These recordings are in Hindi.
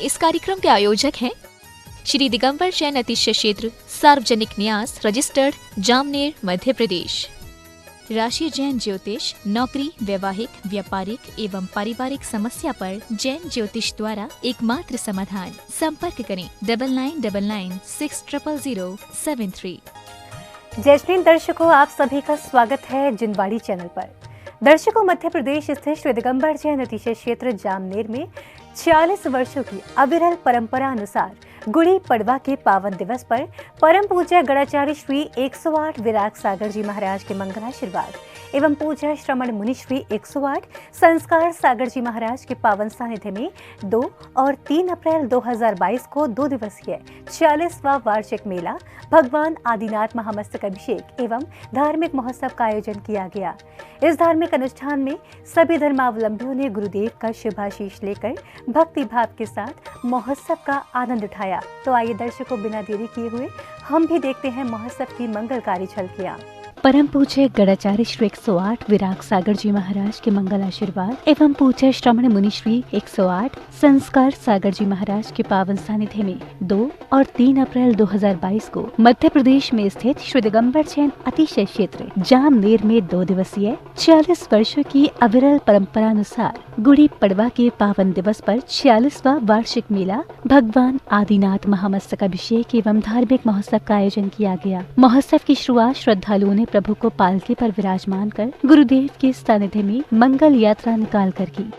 इस कार्यक्रम के आयोजक हैं श्री दिगंबर जैन अतिशय क्षेत्र सार्वजनिक न्यास रजिस्टर्ड जामनेर मध्य प्रदेश। राशि जैन ज्योतिष नौकरी, वैवाहिक, व्यापारिक एवं पारिवारिक समस्या पर जैन ज्योतिष द्वारा एकमात्र समाधान। संपर्क करें 9999600073। जैस्मिन दर्शकों, आप सभी का स्वागत है जिनवाड़ी चैनल पर। दर्शकों, मध्य प्रदेश स्थित श्री दिगंबर जैन अतिशय क्षेत्र जामनेर में 40 वर्षों की अविरल परंपरा अनुसार गुड़ी पड़वा के पावन दिवस पर परम पूज्य गणाचार्य श्री 108 विराग सागर जी महाराज के मंगलाशीर्वाद एवं पूज्य श्रमण मुनि श्री 108 संस्कार सागर जी महाराज के पावन सानिध्य में 2 और 3 अप्रैल 2022 को 2 दिवसीय 40वां वार्षिक मेला भगवान आदिनाथ महामस्तक अभिषेक एवं धार्मिक महोत्सव का आयोजन किया गया। इस धार्मिक अनुष्ठान में सभी धर्मावलंबियों ने गुरुदेव का शुभाशीष लेकर भक्ति भाव के साथ महोत्सव का आनंद उठाया। तो आइए दर्शकों, बिना देरी किए हुए हम भी देखते हैं महोत्सव की मंगलकारी झलकियां। परम पूज्य गणाचार्य श्री 108 विराग सागर जी महाराज के मंगल आशीर्वाद एवं पूज्य श्रमण मुनि श्री 108 संस्कार सागर जी महाराज के पावन सानिध्य में 2 और 3 अप्रैल 2022 को मध्य प्रदेश में स्थित श्री दिगंबर जैन अतिशय क्षेत्र जामनेर में 2 दिवसीय 40 वर्षों की अविरल परंपरा अनुसार गुड़ी पड़वा के पावन दिवस पर 40वां वार्षिक मेला भगवान आदिनाथ महामस्तक अभिषेक एवं धार्मिक महोत्सव का आयोजन किया गया। महोत्सव की शुरुआत श्रद्धालुओं ने प्रभु को पालकी पर विराजमान कर गुरुदेव के सानिध्य में मंगल यात्रा निकाल कर की।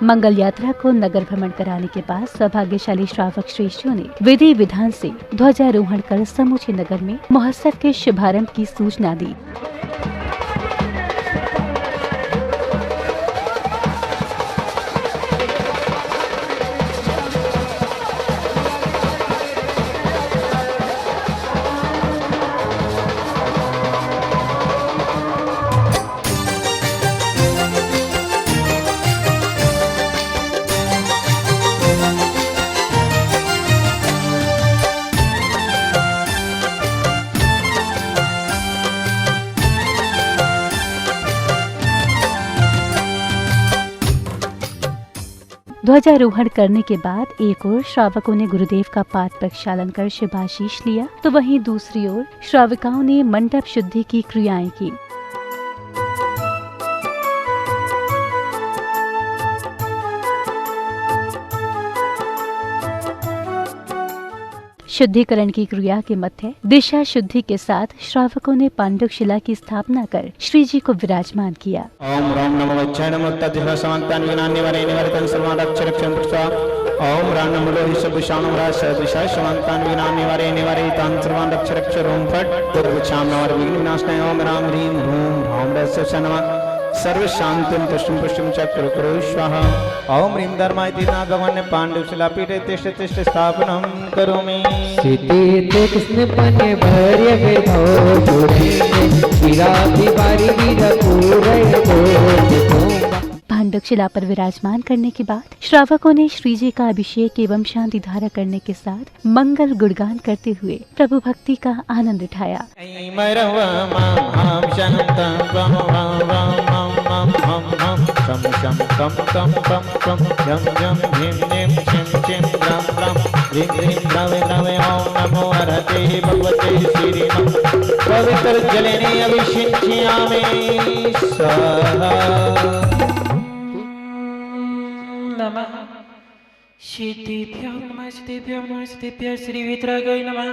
मंगल यात्रा को नगर भ्रमण कराने के बाद सौभाग्यशाली श्रावक श्रेष्ठियों ने विधि विधान से ध्वजारोहण कर समूचे नगर में महोत्सव के शुभारंभ की सूचना दी। ध्वजारोहण करने के बाद एक ओर श्रावकों ने गुरुदेव का पाद प्रक्षालन कर शुभाशीष लिया, तो वहीं दूसरी ओर श्राविकाओं ने मंडप शुद्धि की क्रियाएं की। शुद्धिकरण की क्रिया के मध्य दिशा शुद्धि के साथ श्रावकों ने पांडुक शिला की स्थापना कर श्री जी को विराजमान किया। ओम राम नमो वज्जनमुत्तदिह समन्तान विनान्यवरे निवर्तन सर्वादक्षरक्षं प्रसा ओम राम नमो लोहिषभूषाणुराज सदृशा समन्तान विनान्यवरे निवर्तन सर्वादक्षरक्षरं फट दुर्गच्छाम नमः विघ्नविनाशनाय ओम राम ह्रीं ह्रूं ह्रौं रस्य नमः सर्व शांतिं तुष्टिं पुष्टिं चक्र करो स्वाहा ओम ह्रीं धर्माय नागवन्य पांडुशिला पीठे तिष्ठ तिष्ठ स्थापनं करोमि सिद्धि कृष्ण पन्य भर्य विभो जोड़ी विराधि बारी विरपूरय को। पांडुक शिला पर विराजमान करने के बाद श्रावकों ने श्री जी का अभिषेक एवं शांति धारा करने के साथ मंगल गुणगान करते हुए प्रभु भक्ति का आनंद उठाया। पवित्र जलेने अभिषिञ्चयामि स्वाहा नमः सिद्धिभ्यो नमः सिद्धिभ्यो नमः सिद्धिभ्यो श्री वितरागाय नमः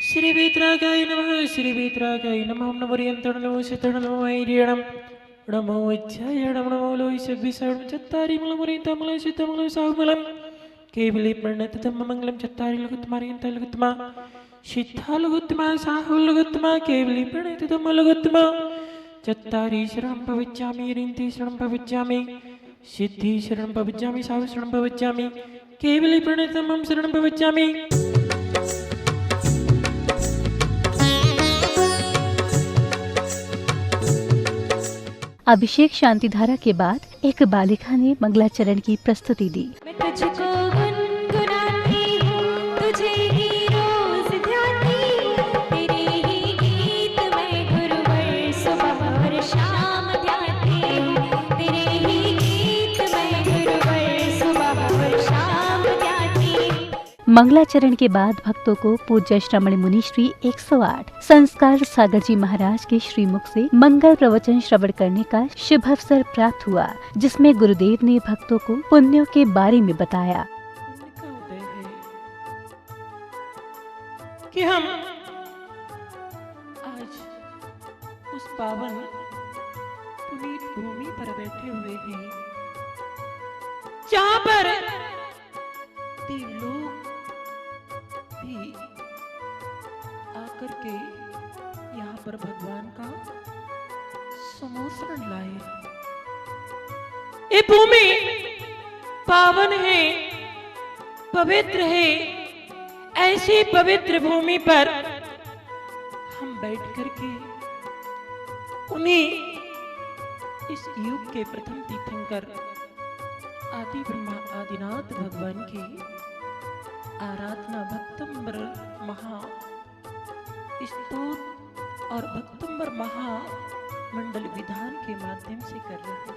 श्री वितरागाय नमः श्री वितरागाय नमः नमो रियंतण नमो सिद्धण नमो ऐर्यणं नमो वज्राय नमो लोहिषभ्यसाणं चत्तारि मलमुरिं तमलं सिद्धमलं साहुमलं केवली प्रणततम मंगलम चत्तारि लघुत्तमार्यन्त लघुत्तमा सिद्धा लघुत्तमा साहु लघुत्तमा केवली प्रणततम लघुत्तमा चत्तारि शरणं प्रवच्यामि रिन्ति शरणं प्रवच्यामि सिद्धि शरणं प्रवच्यामि साहु शरणं प्रवच्यामि केवली प्रणततमं शरणं प्रवच्यामि। अभिषेक शांति धारा के बाद एक बालिका ने मंगलाचरण की प्रस्तुति दी। मैं तुझको गुनगुनाती हूँ, तुझे ही रोज ध्याती, तेरे ही गीत मैं गुरुवर सुबह और शाम ध्याती हूँ, तेरे ही गीत मैं गुरुवर सुबह और शाम ध्याती हूँ। मंगलाचरण के बाद भक्तों को पूज्य श्रमण मुनि श्री 108 संस्कार सागर जी महाराज के श्रीमुख से मंगल प्रवचन श्रवण करने का शुभ अवसर प्राप्त हुआ, जिसमें गुरुदेव ने भक्तों को पुण्यों के बारे में बताया। पुण्य का उदय है कि हम आज उस पावन पुनीत भूमि पर बैठे हुए हैं जहाँ पर देवलोक भी आकर के यहाँ पर भगवान का समोसरण लाए। ये भूमि पावन है, पवित्र है। ऐसी पवित्र भूमि पर हम बैठ करके उन्हीं इस युग के प्रथम तीर्थंकर आदि ब्रह्मा आदिनाथ भगवान की आराधना भक्तंबर महा स्तोत्र और भक्तंबर महा मंडल विधान के माध्यम से कर रहे हैं।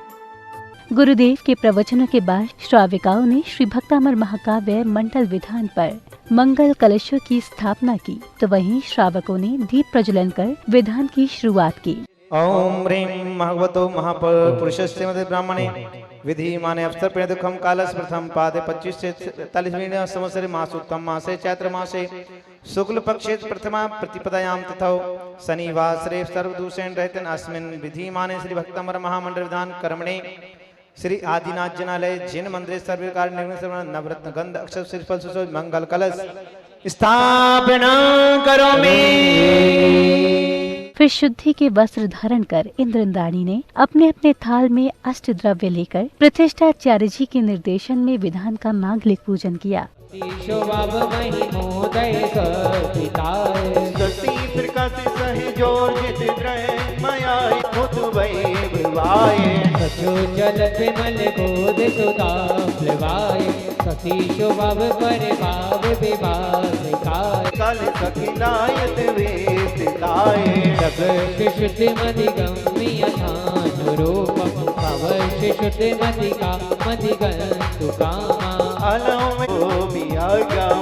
गुरुदेव के प्रवचनों के बाद श्राविकाओं ने श्री भक्तामर महाकाव्य मंडल विधान पर मंगल कलशों की स्थापना की, तो वहीं श्रावकों ने दीप प्रज्वलन कर विधान की शुरुआत की। ओम ह्रीं भगवतो महापुरुषस्य मध्य ब्राह्मणे विधि माने अवसर पे दुखम कालस प्रथम पादे 25 से 43 संवत्सरे मासोत्तम मासे चैत्र मासे शुक्ल पक्षे प्रथमा प्रतिपदायां तथा शनिवासरे सर्वदूषेण रहतेन अस्मिन् विधि माने श्री भक्तमर महामंडल विधान कर्मणे श्री आदिनाथ जनालय जैन मंदिरे सर्वकार निर्मित नवरत्न गंध अक्षर श्रीफल सुशोभित मंगल कलश स्थापना करोमि। फिर शुद्धि के वस्त्र धारण कर इंद्रदानी ने अपने अपने थाल में अष्ट द्रव्य लेकर प्रतिष्ठाचार्य जी के निर्देशन में विधान का मांगलिक पूजन किया।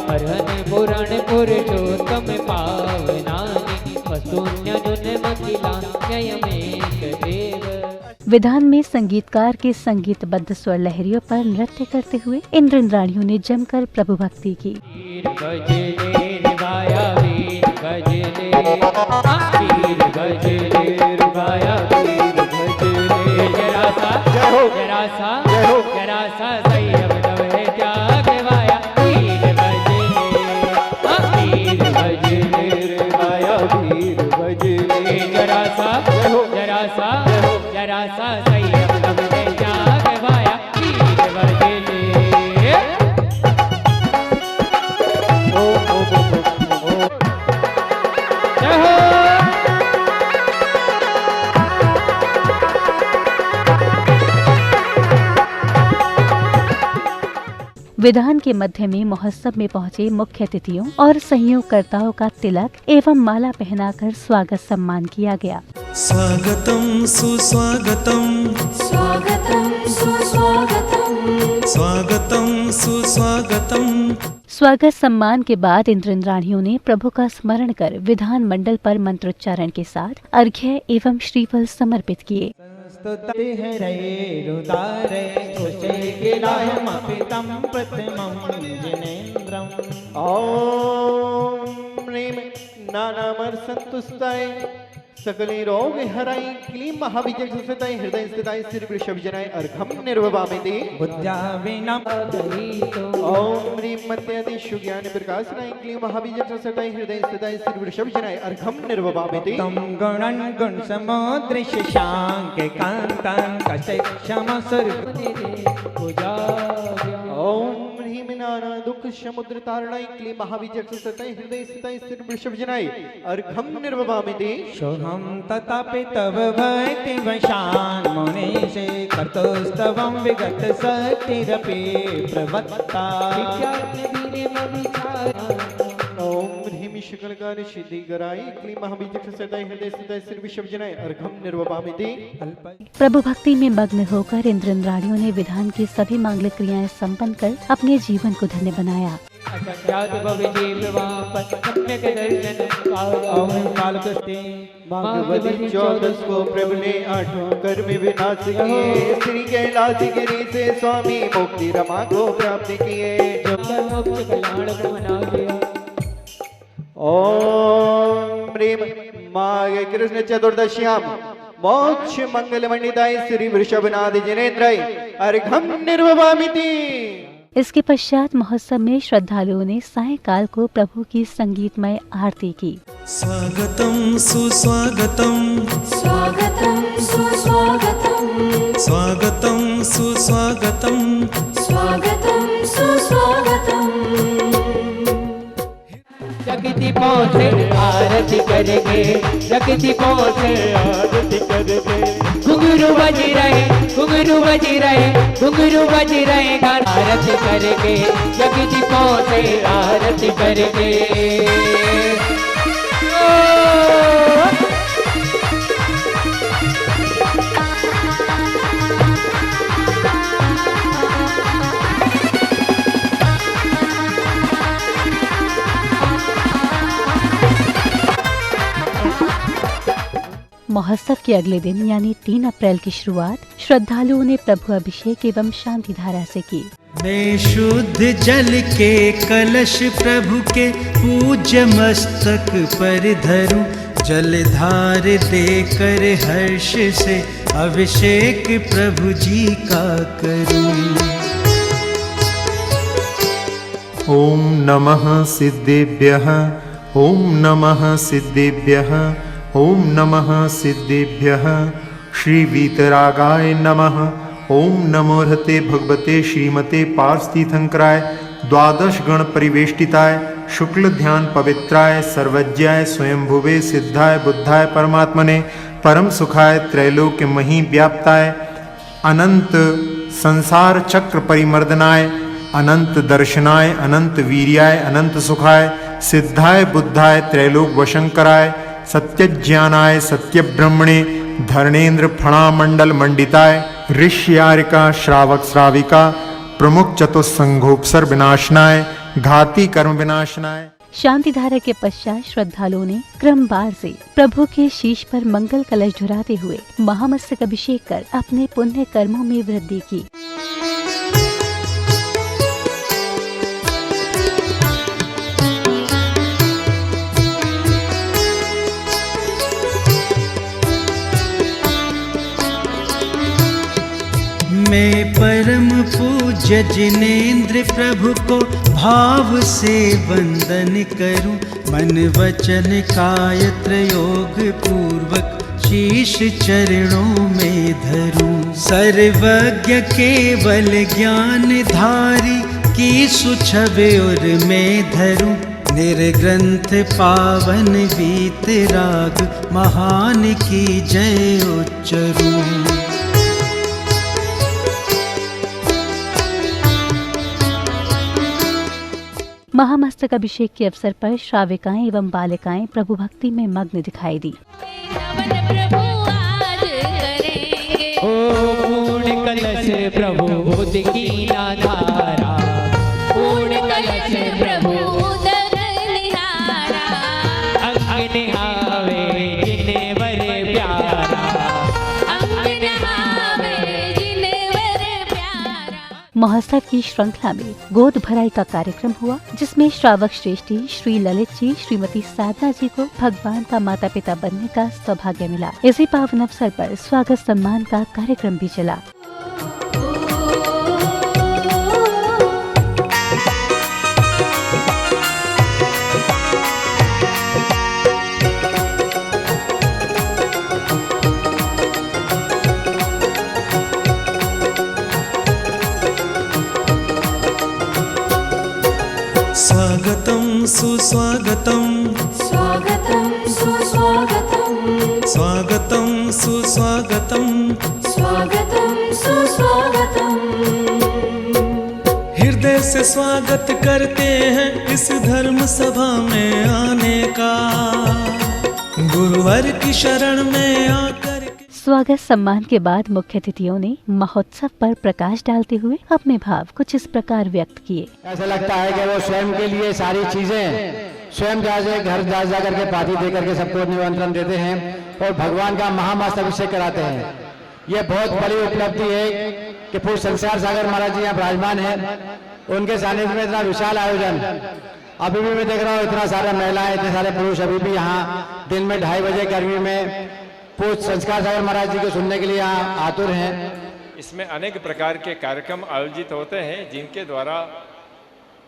हरहन पुराण पुरुषोत्तम पावनानि वस्तुन्यनुन्मखिलान्ययमेक देव। विधान में संगीतकार के संगीतबद्ध स्वर लहरियों पर नृत्य करते हुए इंद्रदानियों ने जमकर प्रभु भक्ति की। वीर गजले निभाया वीर गजले वीर गजले निभाया वीर गजले जरा सा जरा सा जरा सा संयम नवहे त्याग वाया वीर गजले निभाया वीर गजले जरा सा संयम नवहे त्याग वाया वीर गजले। विधान के मध्य में महोत्सव में पहुंचे मुख्य अतिथियों और सहयोगकर्ताओं का तिलक एवं माला पहनाकर स्वागत सम्मान किया गया। स्वागतम सुस्वागतम स्वागतम सुस्वागतम स्वागतम सुस्वागतम। स्वागत सम्मान के बाद इंद्रदानियों ने प्रभु का स्मरण कर विधान मंडल पर मंत्रोच्चारण के साथ अर्घ्य एवं श्रीफल समर्पित किए। ओम ह्रीं नानामर संतुष्टाय सकले रोग हराई क्लीं महाविजय सुसताई हृदय स्थिताई सिर वृषभ जनाय अर्घम निर्ववामिति बुद्ध्या विना ओम ह्रीं मत्यति सुज्ञान प्रकाशनाय क्लीं महाविजय सुसताई हृदय स्थिताई सिर वृषभ जनाय अर्घम निर्ववामिति तम गुणन गुण समुद्र शशांक कांतान कशक्षम ओम ह्रीं नाना दुख समुद्र तारणाय क्लीं महाविजय सुसताई हृदय स्थिताई सिर वृषभ जनाय अर्घम निर्ववामिति सोहम तथापि तव भक्ति वशान मुनि से कर्तस्तवं विगत शक्तिरपि प्रवत्ता ओम ह्रीं शुक्लकार सिद्धि कराई क्लीं महाविजय सुसताई हृदय स्थिताई सिर वृषभ जनाय अर्घम निर्ववामिति प्रभु भक्ति में मग्न होकर इंद्राणियों ने विधान की सभी मांगलिक क्रियाएं संपन्न कर अपने जीवन को धन्य बनाया। भगवती 14 को प्रभु ने 8 कर्म विनाश किए श्री कैलाश गिरी से स्वामी मुक्ति रमा को प्राप्त किए ओम ह्रीं माघ कृष्ण चतुर्दश्यां मोक्ष मंगल मंडिताय श्री वृषभनाथ जिनेन्द्राय अर्घम निर्ववामिति। इसके पश्चात महोत्सव में श्रद्धालुओं ने सायंकाल को प्रभु की संगीतमय आरती की। स्वागतम सुस्वागतम स्वागतं सुस्वागतं स्वागतम सुस्वागतम स्वागतं सुस्वागतं जगति पहुँचे आरती करके जगति पहुँचे आरती करके घुंघरू बज रहे घुंघरू बज रहे गान आरती करके जगति पहुँचे आरती करके महोत्सव के अगले दिन यानी 3 अप्रैल की शुरुआत श्रद्धालुओं ने प्रभु अभिषेक एवं शांति धारा से की। मैं शुद्ध जल के कलश प्रभु के पूज्य मस्तक पर धरूं जलधार देकर हर्ष से अभिषेक प्रभु जी का करूं। ओम नमः सिद्धेभ्यः ओम नमः सिद्धेभ्यः ओम नमः सिद्धेभ्यः श्री वीतरागाय नमः। ओम नमोहते भगवते श्रीमते पार्थितीर्थंकराय द्वादश गण परिवेष्टिताय शुक्ल ध्यान पवित्राय सर्वज्ञाय स्वयंभुवे सिद्धाय बुद्धाय परमात्मने परम सुखाय त्रैलोक्य मही व्याप्ताय अनंत संसार चक्र परिमर्दनाय अनंत दर्शनाय अनंत वीर्याय अनंत सुखाय सिद्धाय बुद्धाय त्रैलोक वशंकराय सत्यज्ञानाय सत्यब्रह्मणे धर्णेन्द्र फणामंडल मंडिताय ऋष्यारिका श्रावक श्राविका प्रमुख चतुस्संघोपसर विनाशनाय घाती कर्म विनाशनाय। शांति धारा के पश्चात श्रद्धालुओं ने क्रमवार से प्रभु के शीश पर मंगल कलश झुराते हुए महामस्तक अभिषेक कर अपने पुण्य कर्मों में वृद्धि की। मैं परम पूज्य जिनेन्द्र प्रभु को भाव से वंदन करूं मन वचन काय त्रयोग पूर्वक शीश चरणों में धरूं। सर्वज्ञ केवल ज्ञान धारी की सुछवे और मैं धरूं निर्ग्रंथ पावन वीतराग महान की जय उच्चरूं। महामस्तक अभिषेक के अवसर पर श्राविकाएं एवं बालिकाएं प्रभु भक्ति में मग्न दिखाई दी। पूर्ण कलश प्रभु बुद्ध की धारा पूर्ण कलश प्रभु अंग निहावे जिन्हें वर प्यारा अंग निहावे जिन्हें वर प्यारा। महोत्सव की श्रृंखला में गोद भराई का कार्यक्रम हुआ, जिसमें श्रावक श्रेष्ठी श्री ललित जी श्रीमती साधना जी को भगवान का माता पिता बनने का सौभाग्य मिला। इसी पावन अवसर पर स्वागत सम्मान का कार्यक्रम भी चला। स्वागतं सुस्वागतं स्वागतं सुस्वागतं स्वागतं सुस्वागतं स्वागतं सुस्वागतं हृदय से स्वागत करते हैं इस धर्म सभा में आने का, गुरुवर की शरण में आकर। स्वागत सम्मान के बाद मुख्य अतिथियों ने महोत्सव पर प्रकाश डालते हुए अपने भाव कुछ इस प्रकार व्यक्त किए। ऐसा लगता है कि वो स्वयं के लिए सारी चीजें स्वयं घर जा करके पार्टी दे करके सबको निमंत्रण देते हैं और भगवान का महामस्त अभिषेक कराते हैं। ये बहुत बड़ी उपलब्धि है कि पूज्य संस्कार सागर महाराज जी यहाँ विराजमान है, उनके सानिध्य में इतना विशाल आयोजन। अभी भी मैं देख रहा हूँ इतना सारे महिलाएं, इतने सारे पुरुष अभी भी यहाँ दिन में 2:30 बजे गर्मी में पूज्य संस्कार सागर महाराज जी को सुनने के लिए यहाँ आतुर हैं। इसमें अनेक प्रकार के कार्यक्रम आयोजित होते हैं, जिनके द्वारा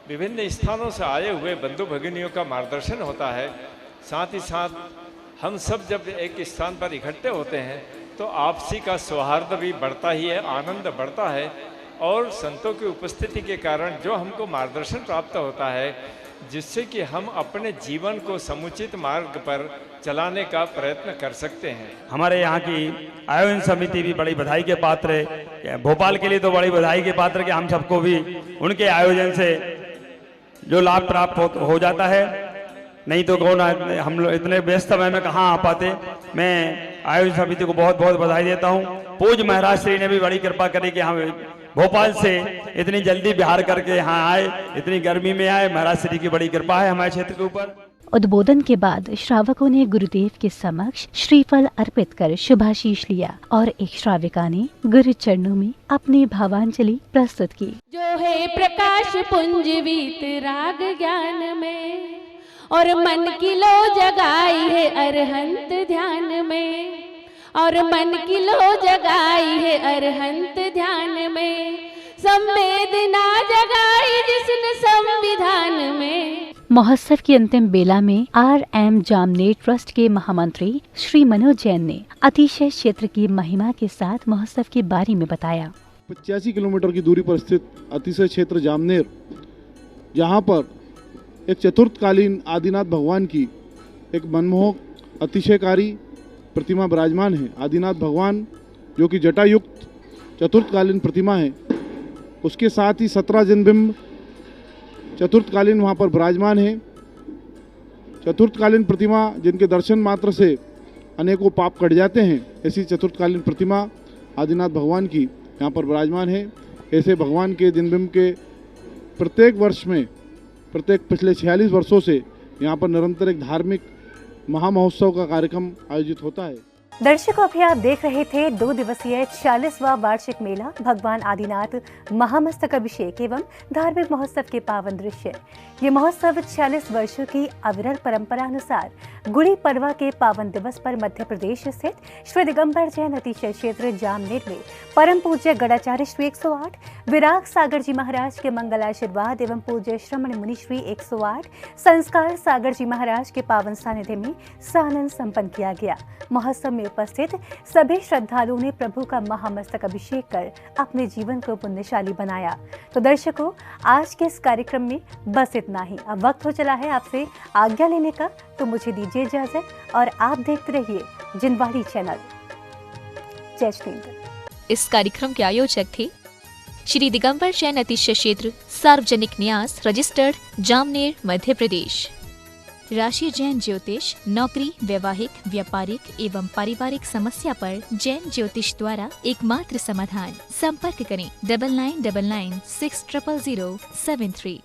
विभिन्न स्थानों से आए हुए बंधु भगिनियों का मार्गदर्शन होता है। साथ ही साथ हम सब जब एक स्थान पर इकट्ठे होते हैं तो आपसी का सौहार्द भी बढ़ता ही है, आनंद बढ़ता है और संतों की उपस्थिति के कारण जो हमको मार्गदर्शन प्राप्त होता है, जिससे कि हम अपने जीवन को समुचित मार्ग पर चलाने का प्रयत्न कर सकते हैं। हमारे यहाँ की आयोजन समिति भी बड़ी बधाई के पात्र है, भोपाल के लिए तो बड़ी बधाई के पात्र कि हम सबको भी उनके आयोजन से जो लाभ प्राप्त हो जाता है। नहीं तो कौन हम लोग इतने व्यस्त समय में कहाँ आ पाते। मैं आयोजन समिति को बहुत बहुत बधाई देता हूँ। पूज्य महाराज श्री ने भी बड़ी कृपा करी कि हम भोपाल से इतनी जल्दी बिहार करके यहाँ आए, इतनी गर्मी में आए। महाराज श्री की बड़ी कृपा है हमारे क्षेत्र के ऊपर। उद्बोधन के बाद श्रावकों ने गुरुदेव के समक्ष श्रीफल अर्पित कर शुभाशीष लिया और एक श्राविका ने गुरु चरणों में अपनी भावांजलि प्रस्तुत की। जो है प्रकाश पुंज वीतराग ज्ञान में और मन की लो जगाई है अरहंत ध्यान में, और मन की लो जगाई है अरहंत ध्यान में, संवेदना जगाई जिसने संविधान में। महोत्सव की अंतिम बेला में RM जामनेर ट्रस्ट के महामंत्री श्री मनोज जैन ने अतिशय क्षेत्र की महिमा के साथ महोत्सव के बारे में बताया। 85 किलोमीटर की दूरी पर स्थित अतिशय क्षेत्र जामनेर, जहाँ पर एक चतुर्थकालीन आदिनाथ भगवान की एक मनमोहक अतिशयकारी प्रतिमा विराजमान है। आदिनाथ भगवान जो कि जटायुक्त चतुर्थकालीन प्रतिमा है, उसके साथ ही 17 जनबिंब चतुर्थकालीन वहाँ पर विराजमान है। चतुर्थकालीन प्रतिमा जिनके दर्शन मात्र से अनेकों पाप कट जाते हैं, ऐसी चतुर्थकालीन प्रतिमा आदिनाथ भगवान की यहाँ पर विराजमान है। ऐसे भगवान के जनबिंब के प्रत्येक वर्ष में, प्रत्येक पिछले 46 वर्षों से यहाँ पर निरंतर एक धार्मिक महामहोत्सव का कार्यक्रम आयोजित होता है। दर्शकों, अभी आप देख रहे थे 2 दिवसीय 40वां वार्षिक मेला भगवान आदिनाथ महामस्तक अभिषेक एवं धार्मिक महोत्सव के पावन दृश्य। ये महोत्सव 40 वर्षों की अविरल परंपरा अनुसार गुड़ी पड़वा के पावन दिवस पर मध्य प्रदेश स्थित श्री दिगंबर जैन अतिशय क्षेत्र जामनेर में परम पूज्य गणाचार्य श्री 108 विराग सागर जी महाराज के मंगलाशीर्वाद एवं पूज्य श्रमण मुनि श्री 108 संस्कार सागर जी महाराज के पावन सानिध्य में सानंद संपन्न किया गया। महोत्सव में उपस्थित सभी श्रद्धालुओं ने प्रभु का महामस्तक अभिषेक कर अपने जीवन को पुण्यशाली बनाया। तो दर्शकों, आज के इस कार्यक्रम में बस इतना ही। अब वक्त हो चला है आपसे आज्ञा लेने का, तो मुझे दीजिए इजाजत और आप देखते रहिए जिनवाड़ी चैनल। जय श्री हिंद। इस कार्यक्रम के आयोजक थे श्री दिगंबर जैन अतिशय क्षेत्र सार्वजनिक न्यास रजिस्टर्ड जामनेर मध्य प्रदेश। राशि जैन ज्योतिष नौकरी, वैवाहिक, व्यापारिक एवं पारिवारिक समस्या पर जैन ज्योतिष द्वारा एकमात्र समाधान। संपर्क करें 9999 6000073।